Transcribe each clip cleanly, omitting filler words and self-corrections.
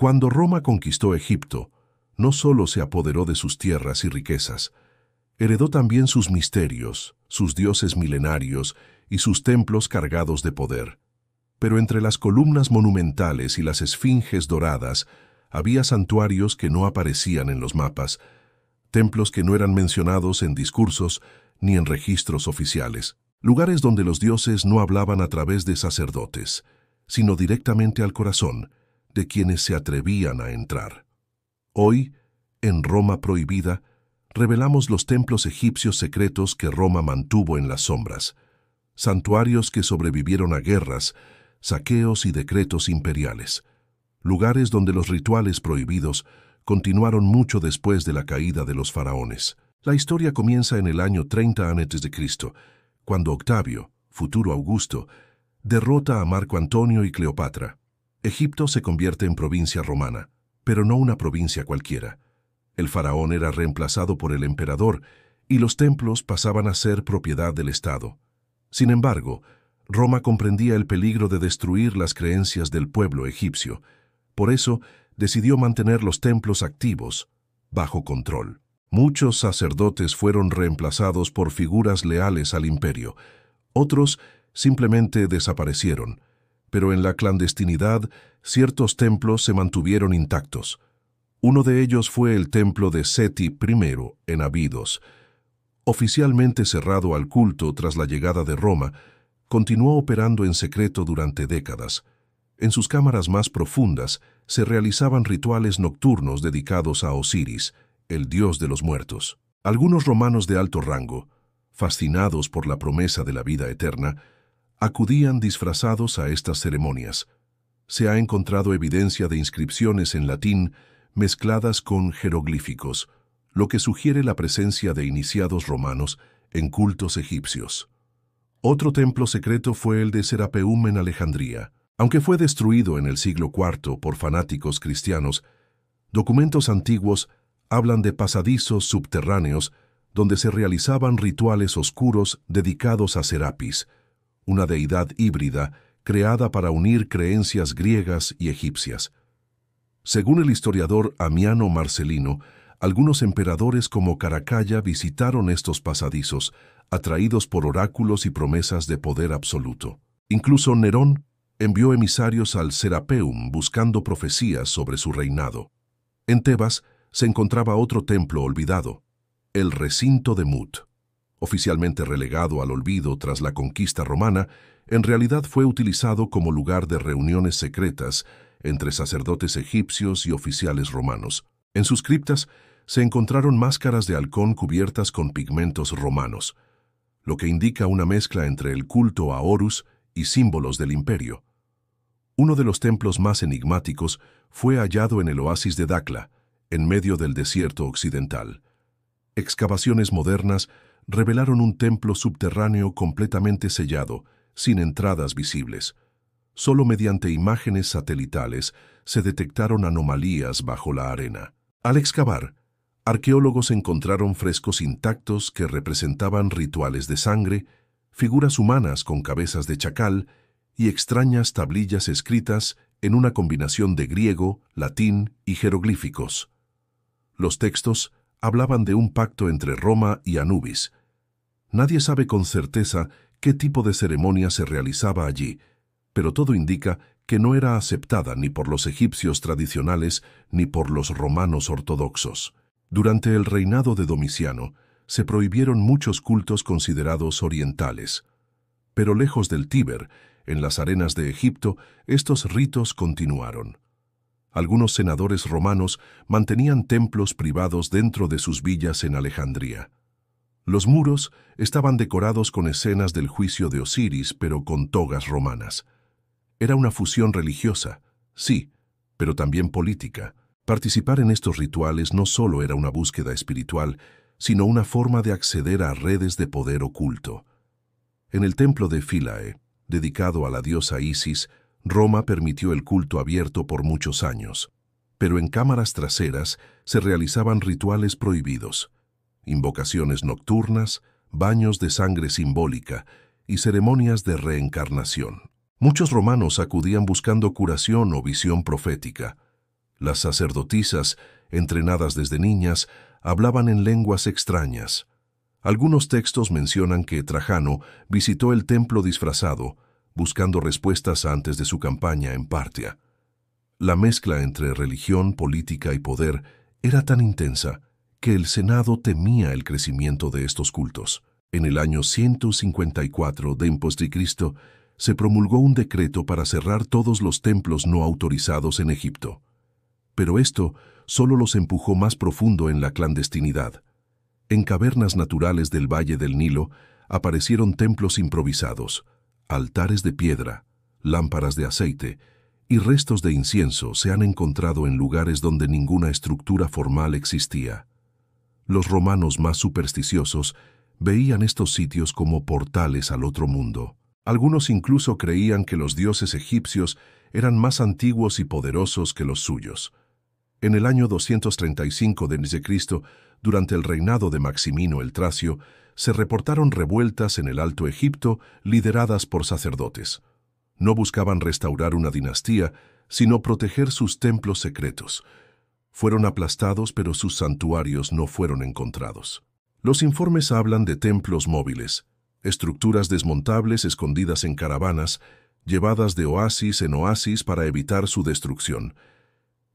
Cuando Roma conquistó Egipto, no solo se apoderó de sus tierras y riquezas, heredó también sus misterios, sus dioses milenarios y sus templos cargados de poder. Pero entre las columnas monumentales y las esfinges doradas había santuarios que no aparecían en los mapas, templos que no eran mencionados en discursos ni en registros oficiales, lugares donde los dioses no hablaban a través de sacerdotes, sino directamente al corazón de quienes se atrevían a entrar. Hoy, en Roma Prohibida, revelamos los templos egipcios secretos que Roma mantuvo en las sombras, santuarios que sobrevivieron a guerras, saqueos y decretos imperiales, lugares donde los rituales prohibidos continuaron mucho después de la caída de los faraones. La historia comienza en el año 30 a.C., cuando Octavio, futuro Augusto, derrota a Marco Antonio y Cleopatra. Egipto se convierte en provincia romana, pero no una provincia cualquiera. El faraón era reemplazado por el emperador y los templos pasaban a ser propiedad del Estado. Sin embargo, Roma comprendía el peligro de destruir las creencias del pueblo egipcio. Por eso, decidió mantener los templos activos, bajo control. Muchos sacerdotes fueron reemplazados por figuras leales al imperio. Otros simplemente desaparecieron, pero en la clandestinidad ciertos templos se mantuvieron intactos. Uno de ellos fue el templo de Seti I en Abidos. Oficialmente cerrado al culto tras la llegada de Roma, continuó operando en secreto durante décadas. En sus cámaras más profundas se realizaban rituales nocturnos dedicados a Osiris, el dios de los muertos. Algunos romanos de alto rango, fascinados por la promesa de la vida eterna, acudían disfrazados a estas ceremonias. Se ha encontrado evidencia de inscripciones en latín mezcladas con jeroglíficos, lo que sugiere la presencia de iniciados romanos en cultos egipcios. Otro templo secreto fue el de Serapeum en Alejandría. Aunque fue destruido en el siglo IV por fanáticos cristianos, documentos antiguos hablan de pasadizos subterráneos donde se realizaban rituales oscuros dedicados a Serapis, una deidad híbrida creada para unir creencias griegas y egipcias. Según el historiador Amiano Marcelino, algunos emperadores como Caracalla visitaron estos pasadizos, atraídos por oráculos y promesas de poder absoluto. Incluso Nerón envió emisarios al Serapeum buscando profecías sobre su reinado. En Tebas se encontraba otro templo olvidado, el recinto de Mut. Oficialmente relegado al olvido tras la conquista romana, en realidad fue utilizado como lugar de reuniones secretas entre sacerdotes egipcios y oficiales romanos. En sus criptas se encontraron máscaras de halcón cubiertas con pigmentos romanos, lo que indica una mezcla entre el culto a Horus y símbolos del imperio. Uno de los templos más enigmáticos fue hallado en el oasis de Dakla, en medio del desierto occidental. Excavaciones modernas revelaron un templo subterráneo completamente sellado, sin entradas visibles. Solo mediante imágenes satelitales se detectaron anomalías bajo la arena. Al excavar, arqueólogos encontraron frescos intactos que representaban rituales de sangre, figuras humanas con cabezas de chacal y extrañas tablillas escritas en una combinación de griego, latín y jeroglíficos. Los textos hablaban de un pacto entre Roma y Anubis. Nadie sabe con certeza qué tipo de ceremonia se realizaba allí, pero todo indica que no era aceptada ni por los egipcios tradicionales ni por los romanos ortodoxos. Durante el reinado de Domiciano, se prohibieron muchos cultos considerados orientales. Pero lejos del Tíber, en las arenas de Egipto, estos ritos continuaron. Algunos senadores romanos mantenían templos privados dentro de sus villas en Alejandría. Los muros estaban decorados con escenas del juicio de Osiris, pero con togas romanas. Era una fusión religiosa, sí, pero también política. Participar en estos rituales no solo era una búsqueda espiritual, sino una forma de acceder a redes de poder oculto. En el templo de Philae, dedicado a la diosa Isis, Roma permitió el culto abierto por muchos años, pero en cámaras traseras se realizaban rituales prohibidos, invocaciones nocturnas, baños de sangre simbólica y ceremonias de reencarnación. Muchos romanos acudían buscando curación o visión profética. Las sacerdotisas, entrenadas desde niñas, hablaban en lenguas extrañas. Algunos textos mencionan que Trajano visitó el templo disfrazado, buscando respuestas antes de su campaña en Partia. La mezcla entre religión, política y poder era tan intensa que el Senado temía el crecimiento de estos cultos. En el año 154 d.C., se promulgó un decreto para cerrar todos los templos no autorizados en Egipto. Pero esto solo los empujó más profundo en la clandestinidad. En cavernas naturales del Valle del Nilo aparecieron templos improvisados, altares de piedra, lámparas de aceite y restos de incienso se han encontrado en lugares donde ninguna estructura formal existía. Los romanos más supersticiosos veían estos sitios como portales al otro mundo. Algunos incluso creían que los dioses egipcios eran más antiguos y poderosos que los suyos. En el año 235 d.C., durante el reinado de Maximino el Tracio, se reportaron revueltas en el Alto Egipto lideradas por sacerdotes. No buscaban restaurar una dinastía, sino proteger sus templos secretos. Fueron aplastados, pero sus santuarios no fueron encontrados. Los informes hablan de templos móviles, estructuras desmontables escondidas en caravanas, llevadas de oasis en oasis para evitar su destrucción.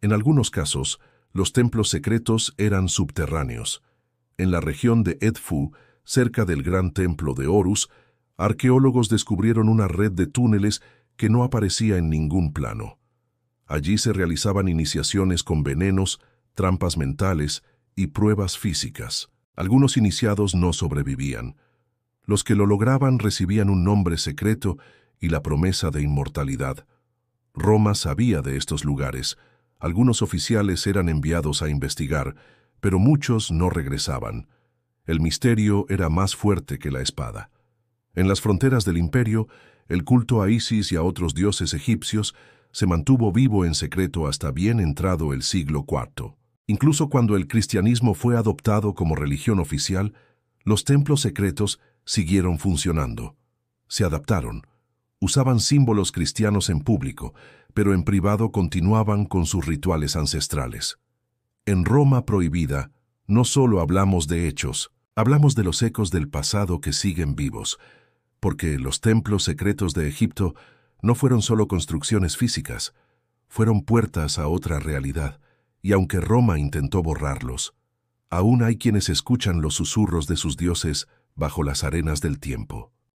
En algunos casos, los templos secretos eran subterráneos. En la región de Edfu, cerca del gran templo de Horus, arqueólogos descubrieron una red de túneles que no aparecía en ningún plano. Allí se realizaban iniciaciones con venenos, trampas mentales y pruebas físicas. Algunos iniciados no sobrevivían. Los que lo lograban recibían un nombre secreto y la promesa de inmortalidad. Roma sabía de estos lugares. Algunos oficiales eran enviados a investigar, pero muchos no regresaban. El misterio era más fuerte que la espada. En las fronteras del imperio, el culto a Isis y a otros dioses egipcios se mantuvo vivo en secreto hasta bien entrado el siglo IV. Incluso cuando el cristianismo fue adoptado como religión oficial, los templos secretos siguieron funcionando. Se adaptaron. Usaban símbolos cristianos en público, pero en privado continuaban con sus rituales ancestrales. En Roma prohibida, no solo hablamos de hechos, hablamos de los ecos del pasado que siguen vivos, porque los templos secretos de Egipto no fueron solo construcciones físicas, fueron puertas a otra realidad, y aunque Roma intentó borrarlos, aún hay quienes escuchan los susurros de sus dioses bajo las arenas del tiempo.